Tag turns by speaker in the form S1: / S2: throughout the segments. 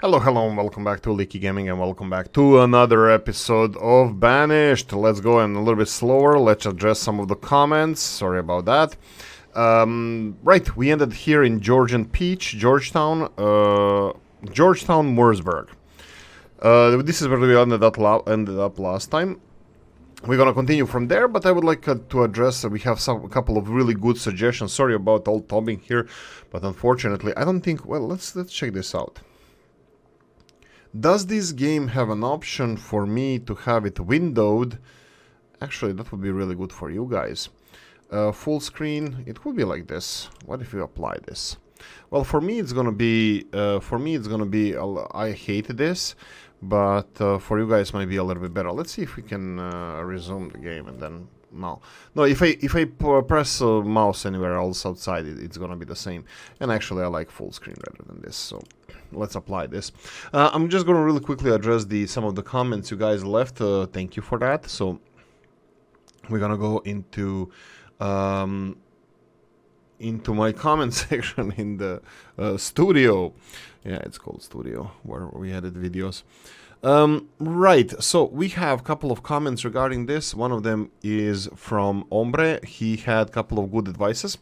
S1: Hello, hello, and welcome back to Oolykee Gaming, and welcome back to another episode of Banished. Let's go in a little bit slower. Let's address some of the comments. Sorry about that. Right, we ended here in Georgian Peach, Georgetown, Mooresburg. This is where we ended up last time. We're gonna continue from there, but I would like to address. We have a couple of really good suggestions. Sorry about all tobbing here, but unfortunately, I don't think. Well, let's check this out. Does this game have an option for me to have it windowed? Actually, that would be really good for you guys. Full screen, it would be like this. What if you apply this? Well, for me it's gonna be. I hate this, but for you guys might be a little bit better. Let's see if we can resume the game and then. No. If I press mouse anywhere else outside, it's gonna be the same. And actually, I like full screen rather than this. So let's apply this. I'm just gonna really quickly address some of the comments you guys left. Thank you for that. So we're gonna go into my comment section in the studio. Yeah, it's called studio, where we edit videos. Right, so we have a couple of comments regarding this. One of them is from Ombre. He had a couple of good advices.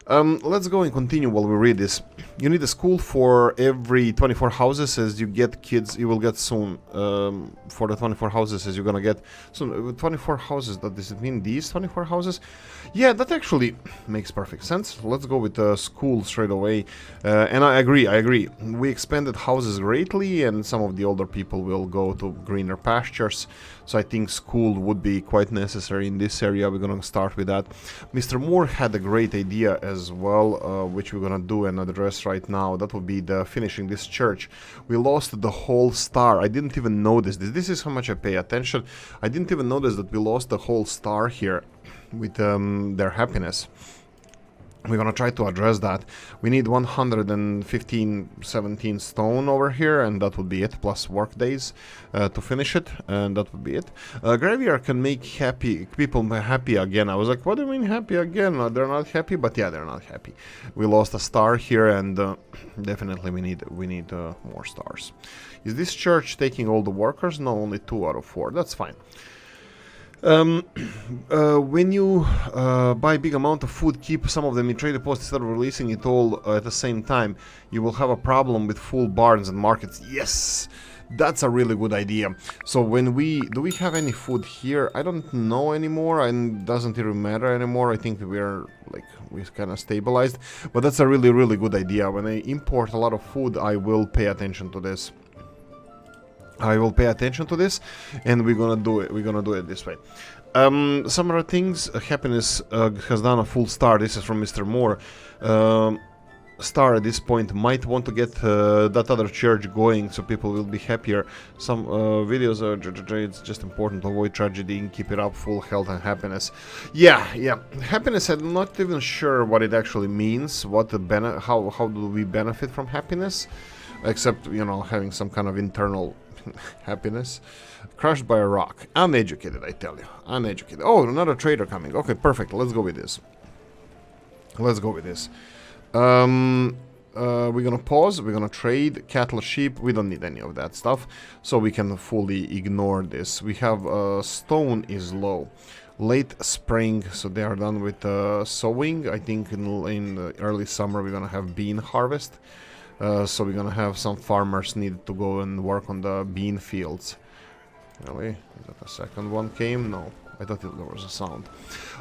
S1: Let's go and continue while we read this. You need a school for every 24 houses. As you get kids, you will get soon. For the 24 houses, as you're gonna get soon. 24 houses, does it mean these 24 houses? Yeah, that actually makes perfect sense. Let's go with school straight away. And I agree. We expanded houses greatly, and some of the older people will go to greener pastures. So I think school would be quite necessary in this area. We're gonna start with that. Mr. Moore had a great idea as well, which we're gonna do and address right now. That would be the finishing this church. We lost the whole star. I didn't even notice this. This is how much I pay attention. I didn't even notice that we lost the whole star here with their happiness. We're gonna try to address that. We need 117 stone over here, and that would be it, plus work days to finish it, and that would be it. Graveyard can make people happy again. I was like, what do you mean happy again? They're not happy, but yeah, they're not happy. We lost a star here, and definitely we need more stars. Is this church taking all the workers? No, only 2 out of 4. That's fine. When you buy a big amount of food, keep some of them in trade depots instead of releasing it all at the same time. You will have a problem with full barns and markets. Yes, that's a really good idea. So when do we have any food here? I don't know anymore, and doesn't even matter anymore. I think we're kind of stabilized, but that's a really good idea. When I import a lot of food, I will pay attention to this. And we're gonna do it. We're gonna do it this way. Some other things. Happiness has done a full star. This is from Mr. Moore. Star at this point might want to get that other church going, so people will be happier. Some videos are. It's just important to avoid tragedy and keep it up. Full health and happiness. Yeah. Happiness. I'm not even sure what it actually means. How do we benefit from happiness? Except having some kind of internal happiness. Crushed by a rock. Uneducated, I tell you. Uneducated. Oh, another trader coming. Okay, perfect. Let's go with this. We're gonna pause. We're gonna trade cattle, sheep. We don't need any of that stuff, so we can fully ignore this. We have stone is low. Late spring, so they are done with sowing. I think in the early summer we're gonna have bean harvest. So we're gonna have some farmers need to go and work on the bean fields. Really? Is that a second one came? No. I thought there was a sound.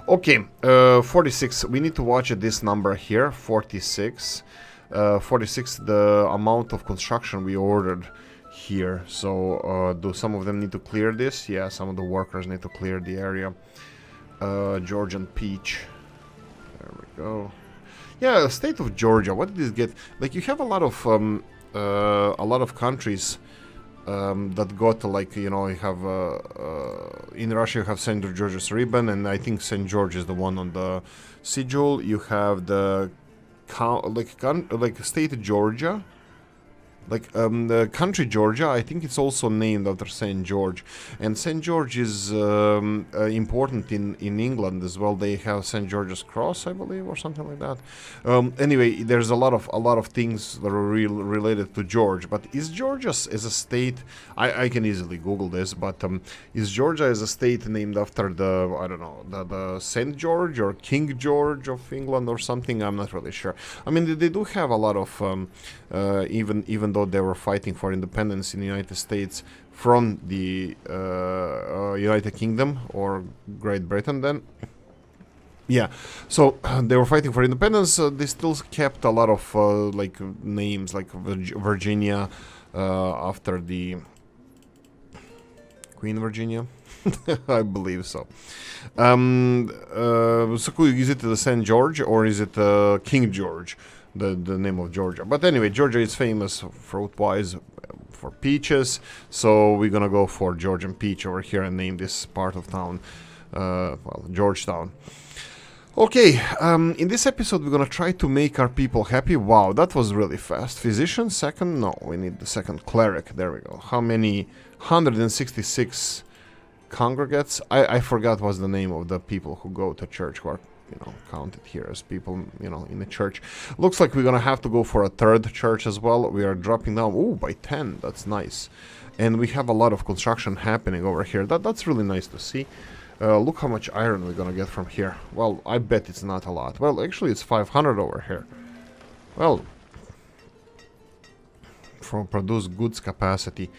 S1: Okay, 46. We need to watch this number here. 46. 46, the amount of construction we ordered here. So do some of them need to clear this? Yeah, some of the workers need to clear the area. Georgian Peach. There we go. Yeah, state of Georgia. What did this get? Like, you have a lot of countries that got you have in Russia you have St. George's ribbon, and I think St. George is the one on the sigil. You have the state of Georgia. Like the country Georgia, I think it's also named after St. George, and St. George is important in England as well. They have St. George's Cross, I believe, or something like that. Anyway, there's a lot of things that are related to George. But is Georgia as a state? I can easily Google this, but is Georgia as a state named after the, I don't know, the St. George or King George of England or something? I'm not really sure. I mean, they do have a lot of even though they were fighting for independence in the United States from the United Kingdom or Great Britain then. Yeah, so they were fighting for independence. They still kept a lot of like names like Virginia after the Queen Virginia. I believe so. So is it the St. George or is it King George? The name of Georgia. But anyway, Georgia is famous fruit-wise for peaches, so we're gonna go for Georgian peach over here and name this part of town, well, Georgetown. Okay, in this episode we're gonna try to make our people happy. Wow, that was really fast. Physician, second? No, we need the second. Cleric, there we go. How many? 166 congregates. I forgot what's the name of the people who go to church, who are, you know, counted here as people, you know, in the church. Looks like we're gonna have to go for a third church as well. We are dropping down, ooh, by 10. That's nice. And we have a lot of construction happening over here. That's really nice to see. Look how much iron we're gonna get from here. Well, I bet it's not a lot. Well, actually it's 500 over here. Well, from produce goods capacity.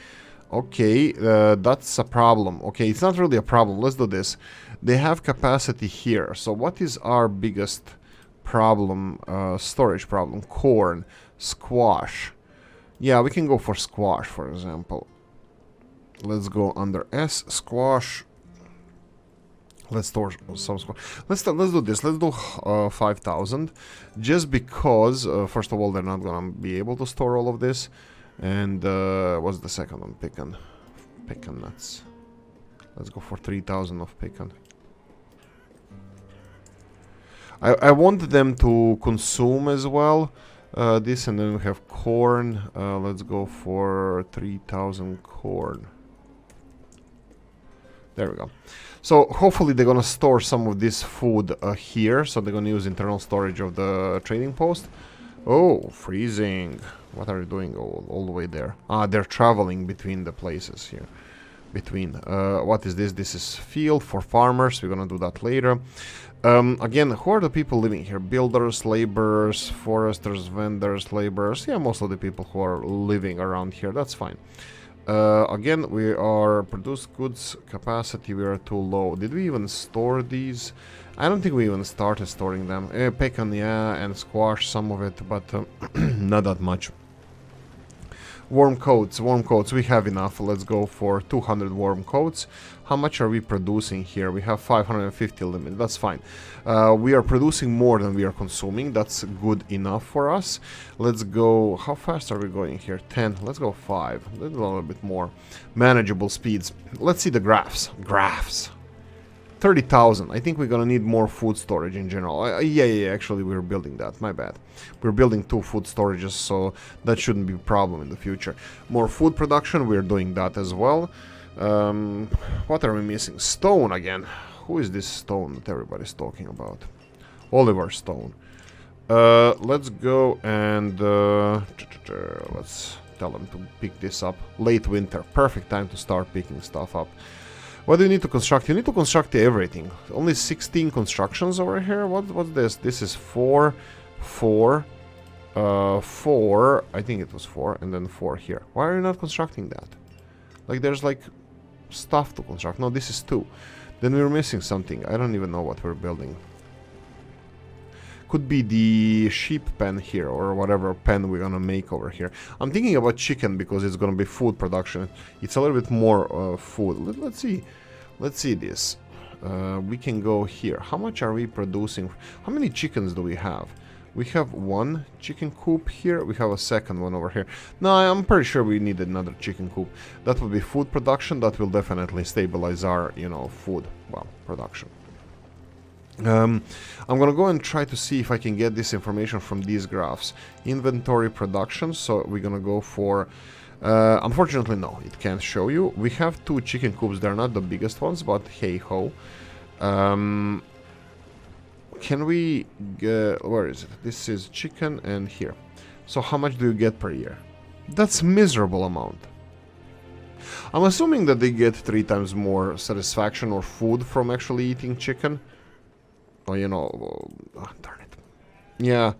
S1: Okay, that's a problem. Okay, it's not really a problem. Let's do this. They have capacity here. So what is our biggest problem? Storage problem. Corn, squash. Yeah, we can go for squash, for example. Let's go under S, squash. Let's store some squash. Let's do this. Let's do 5,000. Just because, first of all, they're not gonna be able to store all of this. And what's the second one? Pecan nuts. Let's go for 3,000 of pecan. I want them to consume as well. This, and then we have corn. Let's go for 3,000 corn. There we go. So hopefully they're gonna store some of this food here. So they're gonna use internal storage of the trading post. Oh, freezing. What are you doing all the way there? Ah, they're traveling between the places here. Between. What is this? This is field for farmers. We're gonna do that later. Again, who are the people living here? Builders, laborers, foresters, vendors, laborers. Yeah, most of the people who are living around here. That's fine. Again, we are produce goods capacity. We are too low. Did we even store these? I don't think we even started storing them. Pecan, yeah, and squash, some of it, but not that much. Warm coats, we have enough. Let's go for 200 warm coats. How much are we producing here? We have 550 limit, that's fine. We are producing more than we are consuming. That's good enough for us. Let's go, how fast are we going here? 10, let's go 5, a little bit more. Manageable speeds. Let's see the graphs. 30,000. I think we're gonna need more food storage in general. Yeah, actually we're building that, my bad. We're building 2 food storages, so that shouldn't be a problem in the future. More food production, we're doing that as well. What are we missing? Stone again. Who is this stone that everybody's talking about? Oliver Stone. Let's go and let's tell them to pick this up. Late winter, perfect time to start picking stuff up. What do you need to construct? You need to construct everything. Only 16 constructions over here. What's this? This is 4, 4, 4. I think it was 4, and then 4 here. Why are you not constructing that? Like, there's like stuff to construct. No, this is 2. Then we're missing something. I don't even know what we're building. Could be the sheep pen here, or whatever pen we're gonna make over here. I'm thinking about chicken because it's gonna be food production. It's a little bit more food. Let's see. Let's see this. We can go here. How much are we producing? How many chickens do we have? We have 1 chicken coop here. We have a second one over here. No, I'm pretty sure we need another chicken coop. That will be food production. That will definitely stabilize our, you know, food, well, production. I'm gonna go and try to see if I can get this information from these graphs. Inventory production, so we're gonna go for... unfortunately, no, it can't show you. We have 2 chicken coops, they're not the biggest ones, but hey-ho. Can we get... where is it? This is chicken and here. So how much do you get per year? That's miserable amount. I'm assuming that they get 3 times more satisfaction or food from actually eating chicken. Oh, you know, oh, darn it. Yeah.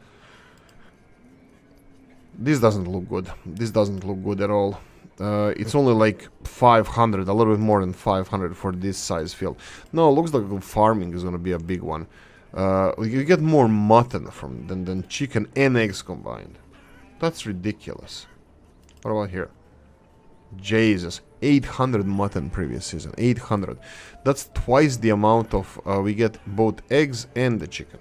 S1: This doesn't look good. This doesn't look good at all. It's only like 500, a little bit more than 500 for this size field. No, it looks like farming is gonna be a big one. You get more mutton than chicken and eggs combined. That's ridiculous. What about here? Jesus, 800 mutton previous season, 800. That's twice the amount of we get both eggs and the chicken.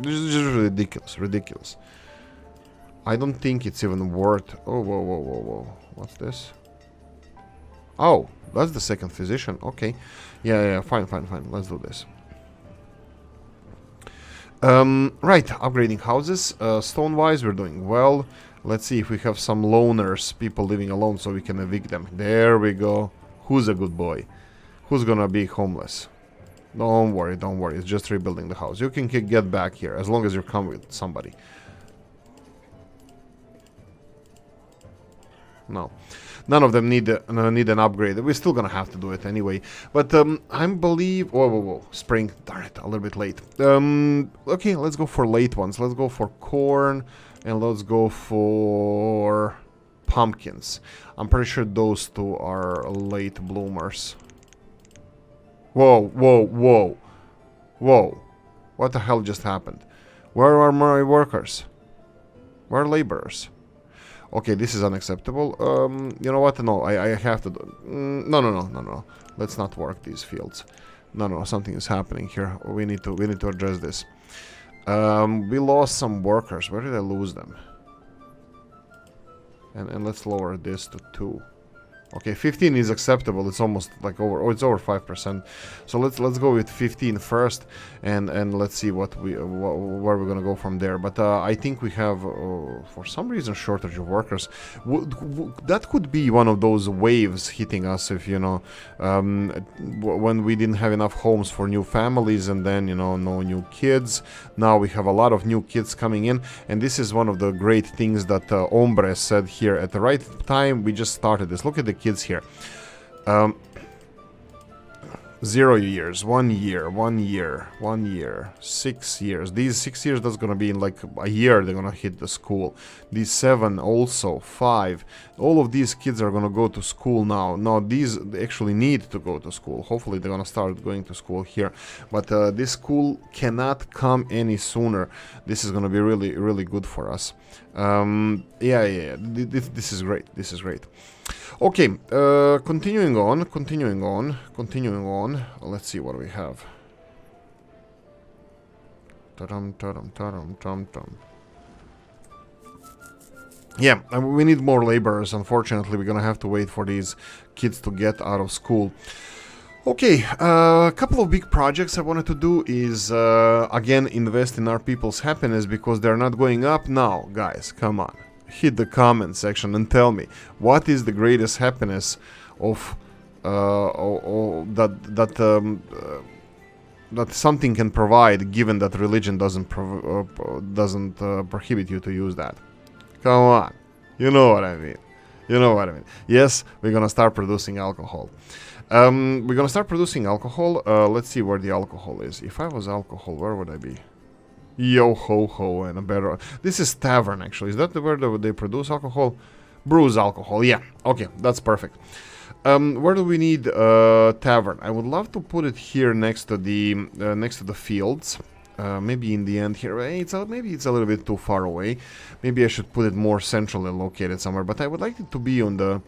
S1: This is just ridiculous, ridiculous. I don't think it's even worth... Oh, whoa, whoa, whoa, whoa. What's this? Oh, that's the second physician. Okay. Yeah, fine, fine, fine. Let's do this. Right, upgrading houses. Stone-wise, we're doing well. Let's see if we have some loners, people living alone, so we can evict them. There we go. Who's a good boy? Who's gonna be homeless? Don't worry, don't worry. It's just rebuilding the house. You can get back here, as long as you come with somebody. No. None of them need an upgrade. We're still gonna have to do it anyway. But I believe... Whoa, whoa, whoa. Spring. Darn it, a little bit late. Okay, let's go for late ones. Let's go for corn. And let's go for pumpkins. I'm pretty sure those 2 are late bloomers. Whoa, whoa, whoa. Whoa. What the hell just happened? Where are my workers? Where are laborers? Okay, this is unacceptable. You know what? No, I have to do... No. Let's not work these fields. No, something is happening here. We need to address this. We lost some workers. Where did I lose them? And let's lower this to 2. Okay, 15 is acceptable. It's almost like over. Oh, it's over 5%. So let's go with 15 first, and let's see where we're gonna go from there. But I think we have, for some reason, shortage of workers. That could be one of those waves hitting us, if you know, when we didn't have enough homes for new families, and then no new kids. Now we have a lot of new kids coming in, and this is one of the great things that Ombre said here at the right time. We just started this. Look at the kids here. 0 years, 1 year, 1 year, 1 year, 6 years. These 6 years, that's gonna be in like a year they're gonna hit the school. These 7 also, 5. All of these kids are gonna go to school now. Now these actually need to go to school. Hopefully they're gonna start going to school here. But this school cannot come any sooner. This is gonna be really, really good for us. Yeah. This is great. This is great. Okay, continuing on. Let's see what we have. Yeah, we need more laborers. Unfortunately, we're gonna have to wait for these kids to get out of school. Okay, a couple of big projects I wanted to do is, again, invest in our people's happiness, because they're not going up now. Guys, come on. Hit the comment section and tell me, what is the greatest happiness of that something can provide, given that religion doesn't prohibit you to use that. Come on, you know what I mean. You know what I mean. Yes, we're gonna start producing alcohol. We're gonna start producing alcohol. Let's see where the alcohol is. If I was alcohol, where would I be? Yo ho ho and a better... This is tavern, actually. Is that where they produce alcohol? Brews alcohol, yeah. Okay, that's perfect. Where do we need tavern? I would love to put it here next to the fields. Maybe in the end here. Maybe it's a little bit too far away. Maybe I should put it more centrally located somewhere. But I would like it to be on the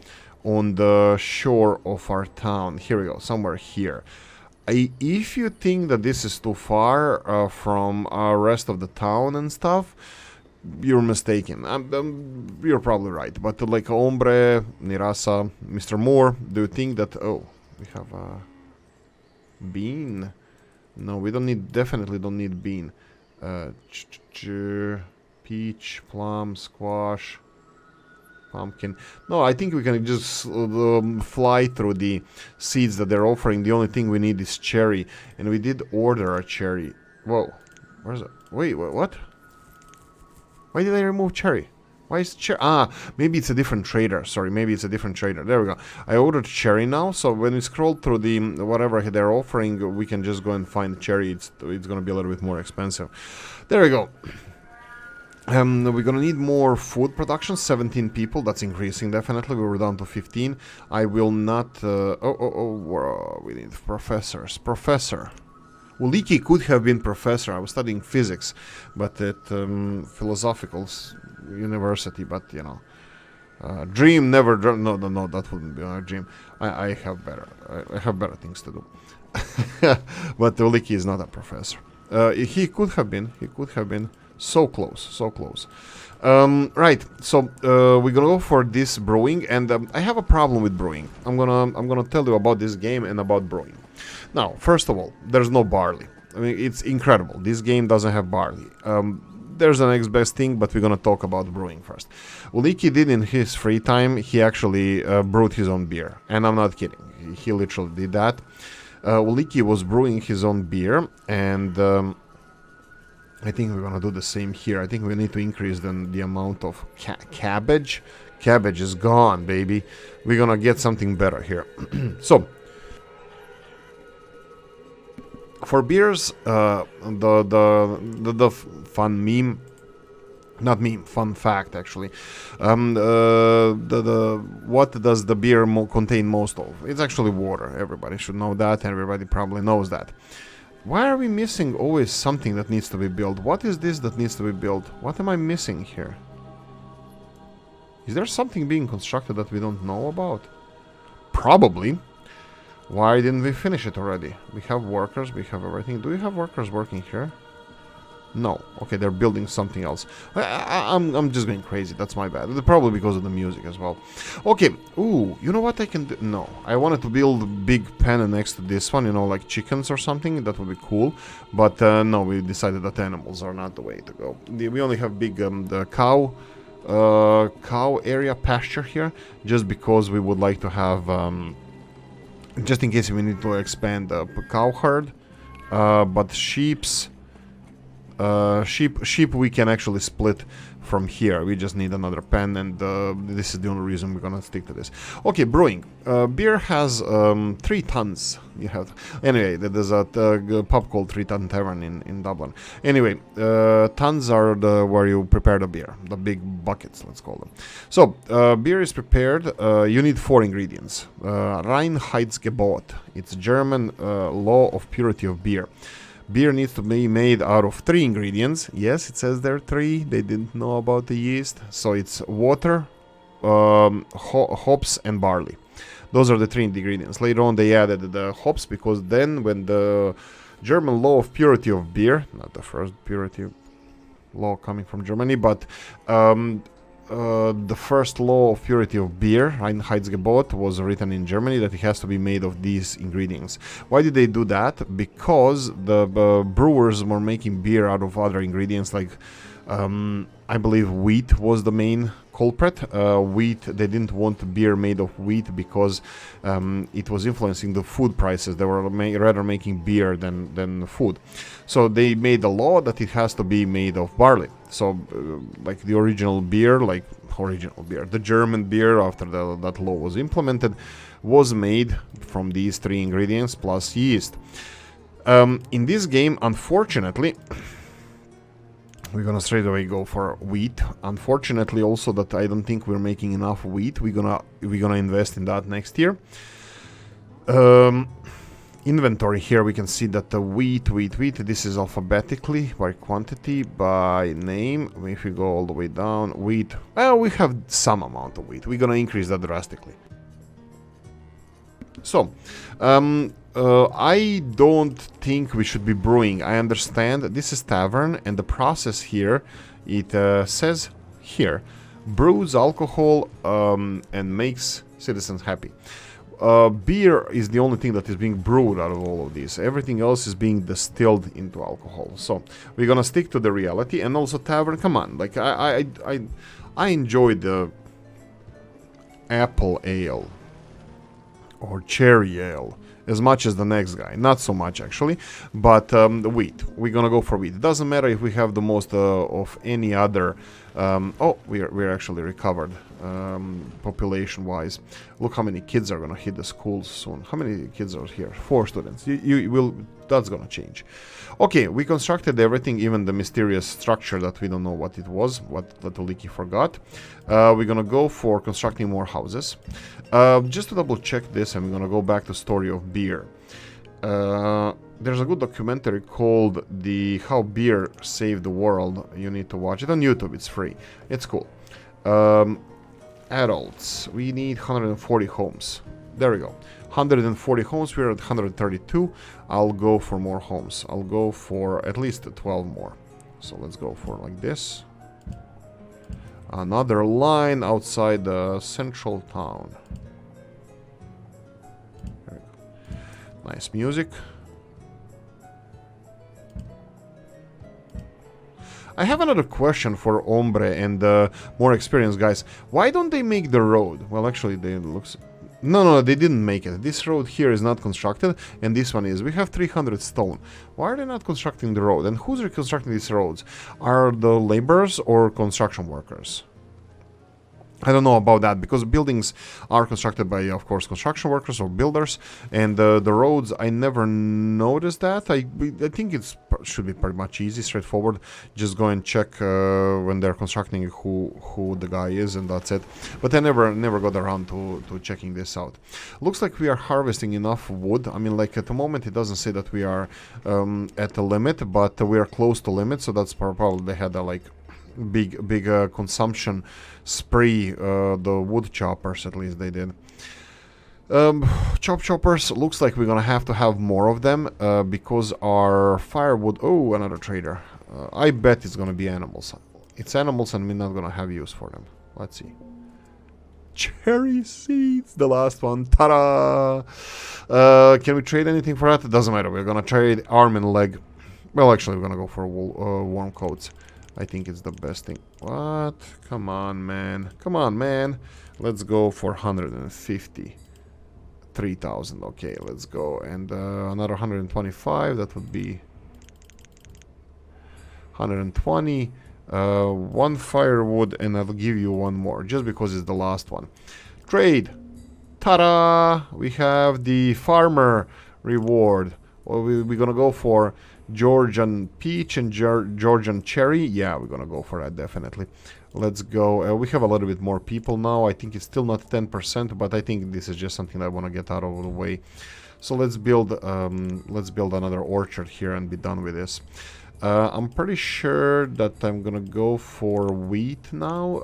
S1: shore of our town. Here we go, somewhere here. If you think that this is too far from our rest of the town and stuff, you're mistaken. You're probably right. But like Hombre, Nirasa, Mr. Moore, do you think that... Oh, we have a bean. No, we don't need, definitely don't need bean. Peach, plum, squash, pumpkin. No, I think we can just fly through the seeds that they're offering. The only thing we need is cherry. And we did order a cherry. Whoa. Where's it? Wait, what? Why did I remove cherry? Why is cherry? Ah, maybe it's a different trader. Sorry, maybe it's a different trader. There we go. I ordered cherry now, so when we scroll through the whatever they're offering, we can just go and find cherry. It's gonna be a little bit more expensive. There we go. We're gonna need more food production. 17 people. That's increasing definitely. We were down to 15. I will not. We need professors. Professor. Oolykee could have been professor. I was studying physics, but at philosophical university. But you know, dream never. No, that wouldn't be our dream. I have better things to do. But Oolykee is not a professor. He could have been. He could have been. So close, so close. Right. So we're gonna go for this brewing, and I have a problem with brewing. I'm gonna tell you about this game and about brewing. Now, first of all, there's no barley. I mean, it's incredible. This game doesn't have barley. There's the next best thing, but we're gonna talk about brewing first. Oolykee did in his free time. He actually brewed his own beer, and I'm not kidding. He literally did that. Oolykee was brewing his own beer, and I think we're gonna do the same here. I think we need to increase the amount of cabbage. Cabbage is gone, baby. We're gonna get something better here. So, for beers, the fun meme, not meme, fun fact actually. What does the beer contain most of? It's actually water. Everybody should know that, and everybody probably knows that. Why are we missing always something that needs to be built? What is this that needs to be built? What am I missing here? Is there something being constructed that we don't know about? Probably. Why didn't we finish it already? We have workers, we have everything. Do we have workers working here? No. Okay, they're building something else. I'm just going crazy. That's my bad. Probably because of the music as well. Okay. Ooh, you know what I can do? No. I wanted to build a big pen next to this one, you know, like chickens or something. That would be cool. But no, we decided that animals are not the way to go. We only have big the cow area pasture here, just because we would like to have, just in case we need to expand the cow herd. But sheep we can actually split from here. We just need another pen, and this is the only reason we're gonna stick to this. Okay, brewing. Beer has 3 tons. You have anyway. There's a pub called 3 Ton Tavern in Dublin. Anyway, tons are where you prepare the beer, the big buckets, let's call them. So beer is prepared. You need 4 ingredients. Reinheitsgebot. It's German law of purity of beer. Beer needs to be made out of 3 ingredients. Yes, it says there 3. They didn't know about the yeast. So it's water, hops, and barley. Those are the 3 ingredients. Later on, they added the hops, because then when the German law of purity of beer, not the first purity law coming from Germany, but the first law of purity of beer, Reinheitsgebot, was written in Germany, that it has to be made of these ingredients. Why did they do that? Because the brewers were making beer out of other ingredients, like I believe wheat was the main culprit. Wheat, they didn't want beer made of wheat because it was influencing the food prices. They were rather making beer than food. So they made a law that it has to be made of barley. So like the original beer, the German beer, after that law was implemented, was made from these 3 ingredients plus yeast. In this game, unfortunately, we're gonna straight away go for wheat. Unfortunately, also that I don't think we're making enough wheat. We're gonna invest in that next year. Inventory here, we can see that the wheat. This is alphabetically by quantity, by name. If we go all the way down, wheat. Well, we have some amount of wheat. We're gonna increase that drastically. So, I don't think we should be brewing. I understand this is tavern, and the process here, it says here, brews alcohol and makes citizens happy. beer is the only thing that is being brewed out of all of these. Everything else is being distilled into alcohol. So we're gonna stick to the reality. And also tavern, come on. Like, I enjoy the apple ale or cherry ale as much as the next guy. Not so much, actually. But the wheat. We're gonna go for wheat. It doesn't matter if we have the most of any other... oh, we're actually recovered population-wise. Look how many kids are gonna hit the schools soon. How many kids are here? 4 students. You will... That's gonna change. Okay, we constructed everything, even the mysterious structure that we don't know what it was, what the Oolykee forgot. We're gonna go for constructing more houses. Just to double check this, I'm gonna go back to Story of Beer. There's a good documentary called How Beer Saved the World. You need to watch it on YouTube. It's free. It's cool. Adults. We need 140 homes. There we go. 140 homes. We're at 132. I'll go for more homes. I'll go for at least 12 more. So let's go for like this. Another line outside the central town. There we go. Nice music. I have another question for Ombre and more experienced guys. Why don't they make the road? Well, actually, they looks... No, they didn't make it. This road here is not constructed, and this one is. We have 300 stone. Why are they not constructing the road? And who's reconstructing these roads? Are the laborers or construction workers? I don't know about that, because buildings are constructed by, of course, construction workers or builders, and the roads, I never noticed that. I think it should be pretty much easy, straightforward. Just go and check when they're constructing who the guy is, and that's it. But I never got around to checking this out. Looks like we are harvesting enough wood. I mean, like, at the moment it doesn't say that we are at the limit, but we are close to limit, so that's probably they had a, like, big consumption spree. The wood choppers, at least they did. Choppers, looks like we're gonna have to have more of them because our firewood... Oh, another trader. I bet it's gonna be animals. It's animals and we're not gonna have use for them. Let's see. Cherry seeds, the last one. Ta-da! Can we trade anything for that? It doesn't matter. We're gonna trade arm and leg. Well, actually, we're gonna go for warm coats. I think it's the best thing. What? Come on, man. Come on, man. Let's go for 150. 3,000. Okay, let's go. And another 125. That would be 120. One firewood, and I'll give you one more, just because it's the last one. Trade. Ta-da! We have the farmer reward. Well, we're gonna go for Georgian peach and Georgian cherry. Yeah, we're gonna go for that, definitely. Let's go. We have a little bit more people now. I think it's still not 10%, but I think this is just something that I want to get out of the way. So let's build another orchard here and be done with this. I'm pretty sure that I'm gonna go for wheat now.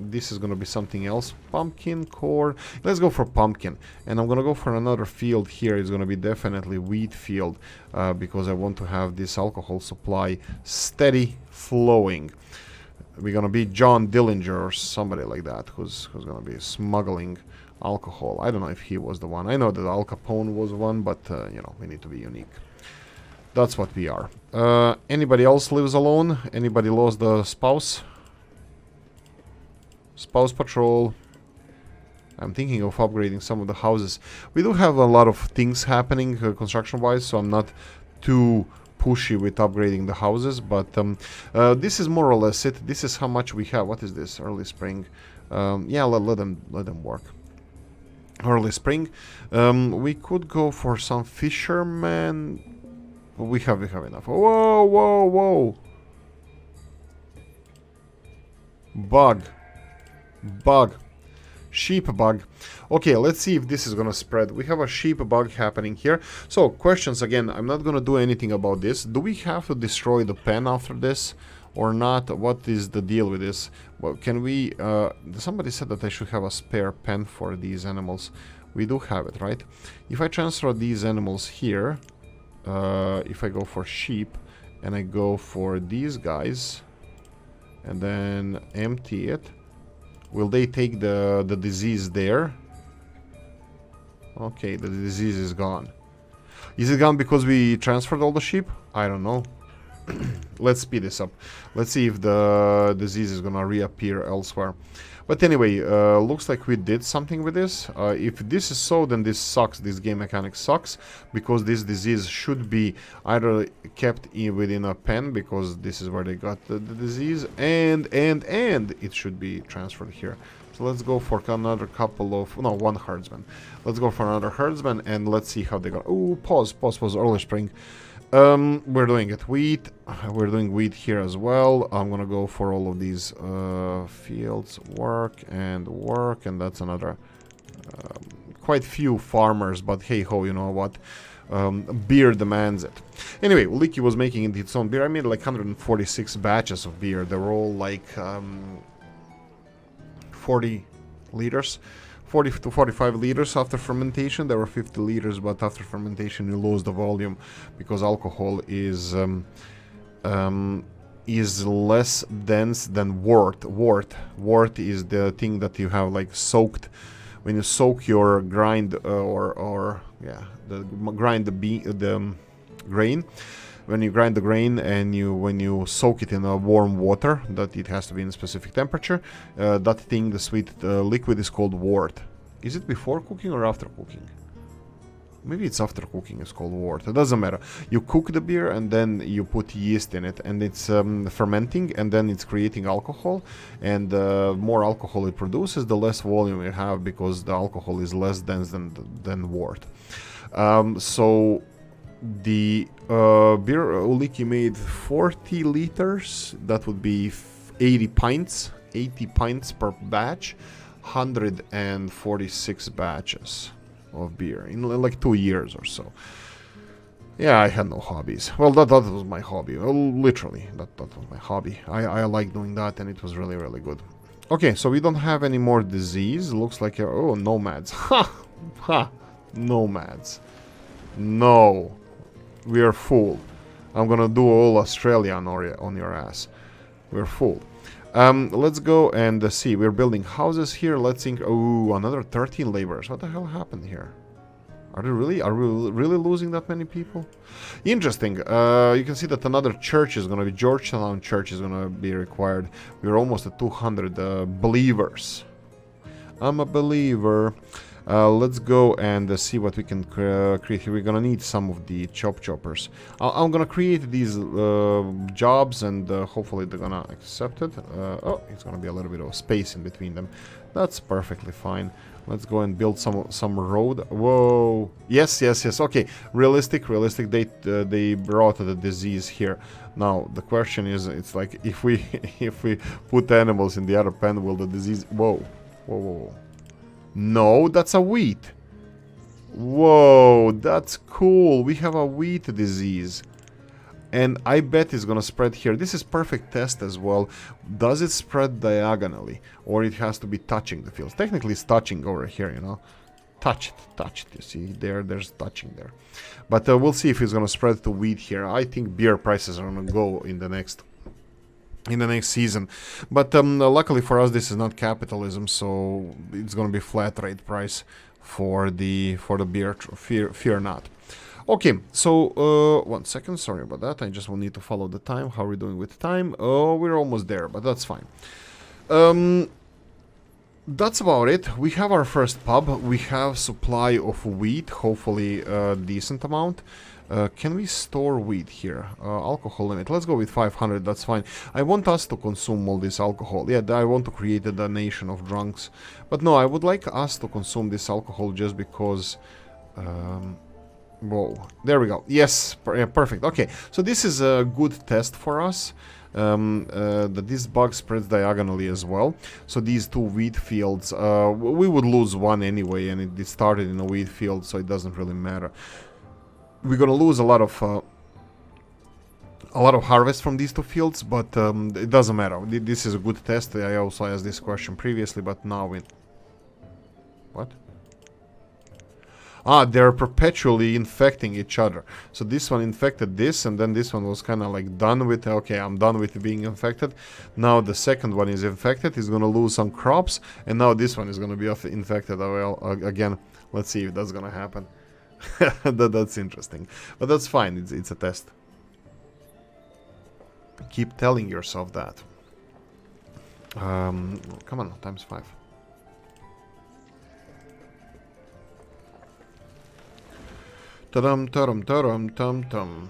S1: This is gonna be something else. Pumpkin, corn. Let's go for pumpkin. And I'm gonna go for another field here. It's gonna be definitely wheat field because I want to have this alcohol supply steady flowing. We're gonna be John Dillinger or somebody like that who's gonna be smuggling alcohol. I don't know if he was the one. I know that Al Capone was one, but you know, we need to be unique. That's what we are. Anybody else lives alone? Anybody lost the spouse? Spouse patrol. I'm thinking of upgrading some of the houses. We do have a lot of things happening construction-wise, so I'm not too pushy with upgrading the houses. But this is more or less it. This is how much we have. What is this? Early spring. Yeah, let them work. Early spring. We could go for some fishermen. We have enough. Whoa, whoa, whoa. Bug. Sheep bug. Okay, let's see if this is gonna spread. We have a sheep bug happening here. So, questions again. I'm not gonna do anything about this. Do we have to destroy the pen after this or not? What is the deal with this? Well, can we... somebody said that I should have a spare pen for these animals. We do have it, right? If I transfer these animals here... if I go for sheep and I go for these guys and then empty it, will they take the disease there? Okay, the disease is gone. Is it gone because we transferred all the sheep? I don't know. Let's speed this up. Let's see if the disease is gonna reappear elsewhere. But anyway, looks like we did something with this. If this is so, then this sucks. This game mechanic sucks, because this disease should be either kept within a pen, because this is where they got the disease, and it should be transferred here. So let's go for another couple of... No, one herdsman. Let's go for another herdsman, and let's see how they go. Oh, pause, early spring. We're doing it wheat. We're doing wheat here as well. I'm gonna go for all of these fields, work, and that's another quite few farmers, but hey ho, you know what? Beer demands it. Anyway, Oolykee was making its own beer. I made like 146 batches of beer. They were all like 40 liters. 40 to 45 liters after fermentation. There were 50 liters, but after fermentation you lose the volume, because alcohol is less dense than wort. Wort is the thing that you have like soaked when you soak your grind grind the grain. When you grind the grain and when you soak it in a warm water, that it has to be in a specific temperature, that thing, the sweet liquid, is called wort. Is it before cooking or after cooking? Maybe it's after cooking, it's called wort. It doesn't matter. You cook the beer and then you put yeast in it, and it's fermenting, and then it's creating alcohol. And the more alcohol it produces, the less volume you have, because the alcohol is less dense than wort. So the beer Oolykee made 40 liters. That would be 80 pints per batch. 146 batches of beer in like 2 years or so. Yeah, I had no hobbies. Well, that was my hobby. Well, literally, that was my hobby. I like doing that, and it was really, really good. Okay, so we don't have any more disease. Looks like... Oh, nomads. Ha! Ha! Nomads. No. We are fooled. I'm gonna do all Australia on your ass. We're fooled. Let's go and see. We're building houses here. Let's think. Oh, another 13 laborers. What the hell happened here? Are we really losing that many people? Interesting. You can see that another church is gonna be... Georgetown Church is gonna be required. We're almost at 200 believers. I'm a believer. Let's go and see what we can create here. We're gonna need some of the choppers. I'm gonna create these jobs, and hopefully they're gonna accept it. Oh, it's gonna be a little bit of space in between them. That's perfectly fine. Let's go and build some road. Whoa! Yes. Okay, realistic. They brought the disease here. Now the question is, it's like if we put animals in the other pen, will the disease? Whoa. No, that's a wheat. Whoa, that's cool. We have a wheat disease. And I bet it's gonna spread here. This is perfect test as well. Does it spread diagonally? Or it has to be touching the fields? Technically it's touching over here, you know. Touch it. You see, there's touching there. But we'll see if it's gonna spread to wheat here. I think beer prices are gonna go in the next season. But luckily for us, this is not capitalism, so it's gonna be flat rate price for the beer. Fear not. Okay, so 1 second, sorry about that. I just will need to follow the time. How are we doing with time? Oh, we're almost there, but that's fine. That's about it. We have our first pub. We have supply of wheat, hopefully a decent amount. Can we store wheat here? Alcohol limit. Let's go with 500. That's fine. I want us to consume all this alcohol. Yeah, I want to create a nation of drunks. But no, I would like us to consume this alcohol just because... whoa. There we go. Yes, perfect. Okay, so this is a good test for us. That this bug spreads diagonally as well. So these two wheat fields, we would lose one anyway, and it started in a wheat field, so it doesn't really matter. We're gonna lose a lot of harvest from these two fields, but it doesn't matter. This is a good test. I also asked this question previously, but now it... What? Ah, they're perpetually infecting each other. So this one infected this, and then this one was kind of like done with, okay, I'm done with being infected. Now the second one is infected, he's gonna lose some crops, and now this one is gonna be infected again. Let's see if that's gonna happen. That's interesting. But that's fine, it's a test. Keep telling yourself that. Come on, ×5. Ta-dum, ta-dum, ta-dum, tum-tum.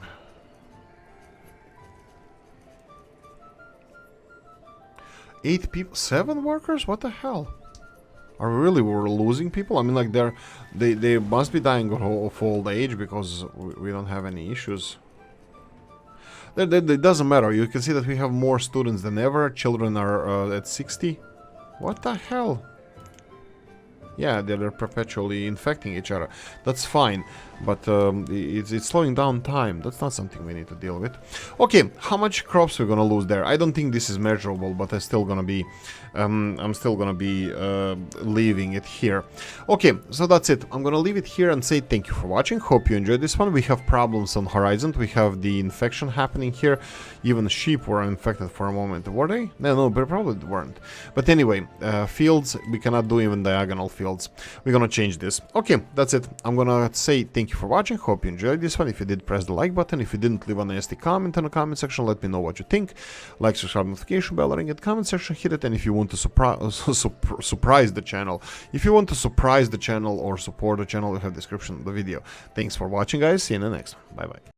S1: 8 people, 7 workers? What the hell? Are we really losing people? I mean, like, they must be dying of old age, because we don't have any issues. It doesn't matter. You can see that we have more students than ever. Children are at 60. What the hell? Yeah, they're perpetually infecting each other. That's fine, but it's slowing down time. That's not something we need to deal with. Okay, how much crops we're gonna lose there? I don't think this is measurable, but I'm still gonna be leaving it here. Okay, so that's it. I'm gonna leave it here and say thank you for watching. Hope you enjoyed this one. We have problems on horizon. We have the infection happening here. Even sheep were infected for a moment. Were they? No, but probably weren't. But anyway, fields, we cannot do even diagonal fields. We're gonna change this. Okay, that's it. I'm gonna say thank you for watching. Hope you enjoyed this one. If you did, press the like button. If you didn't, leave a nasty comment in the comment section. Let me know what you think. Like, subscribe, notification bell, ring it, comment section, hit it. And if you want to surprise the channel, or support the channel, you have description of the video. Thanks for watching, guys. See you in the next one. Bye bye.